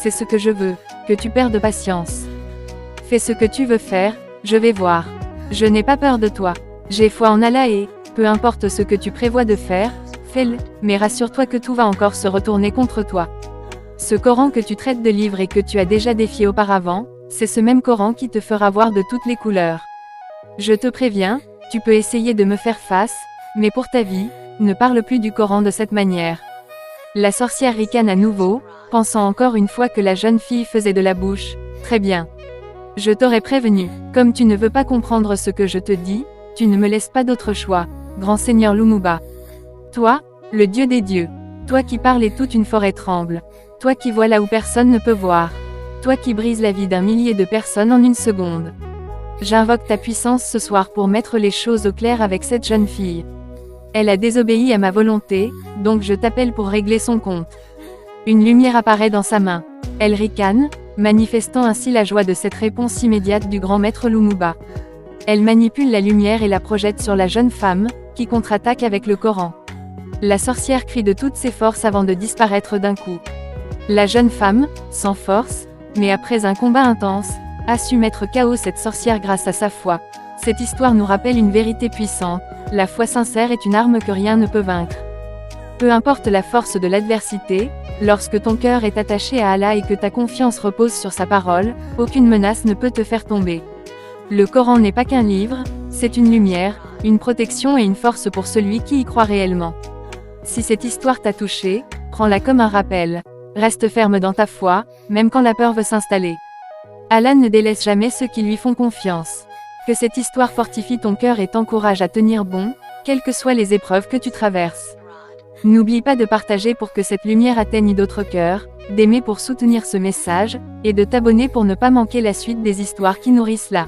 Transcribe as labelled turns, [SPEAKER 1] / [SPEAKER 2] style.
[SPEAKER 1] c'est ce que je veux, que tu perdes patience. Fais ce que tu veux faire, je vais voir. Je n'ai pas peur de toi. J'ai foi en Allah et, peu importe ce que tu prévois de faire, fais-le, mais rassure-toi que tout va encore se retourner contre toi. Ce Coran que tu traites de livre et que tu as déjà défié auparavant, c'est ce même Coran qui te fera voir de toutes les couleurs. Je te préviens, tu peux essayer de me faire face, mais pour ta vie, ne parle plus du Coran de cette manière. La sorcière ricane à nouveau, pensant encore une fois que la jeune fille faisait de la bouche. Très bien. Je t'aurais prévenu, comme tu ne veux pas comprendre ce que je te dis, tu ne me laisses pas d'autre choix, grand seigneur Lumumba. Toi, le dieu des dieux. Toi qui parles et toute une forêt tremble. Toi qui vois là où personne ne peut voir. Toi qui brises la vie d'un millier de personnes en une seconde. J'invoque ta puissance ce soir pour mettre les choses au clair avec cette jeune fille. Elle a désobéi à ma volonté, donc je t'appelle pour régler son compte. Une lumière apparaît dans sa main. Elle ricane, manifestant ainsi la joie de cette réponse immédiate du grand maître Lumumba. Elle manipule la lumière et la projette sur la jeune femme, qui contre-attaque avec le Coran. La sorcière crie de toutes ses forces avant de disparaître d'un coup. La jeune femme, sans force, mais après un combat intense, a su mettre KO cette sorcière grâce à sa foi. Cette histoire nous rappelle une vérité puissante, la foi sincère est une arme que rien ne peut vaincre. Peu importe la force de l'adversité, lorsque ton cœur est attaché à Allah et que ta confiance repose sur sa parole, aucune menace ne peut te faire tomber. Le Coran n'est pas qu'un livre, c'est une lumière, une protection et une force pour celui qui y croit réellement. Si cette histoire t'a touché, prends-la comme un rappel. Reste ferme dans ta foi, même quand la peur veut s'installer. Allah ne délaisse jamais ceux qui lui font confiance. Que cette histoire fortifie ton cœur et t'encourage à tenir bon, quelles que soient les épreuves que tu traverses. N'oublie pas de partager pour que cette lumière atteigne d'autres cœurs, d'aimer pour soutenir ce message, et de t'abonner pour ne pas manquer la suite des histoires qui nourrissent là.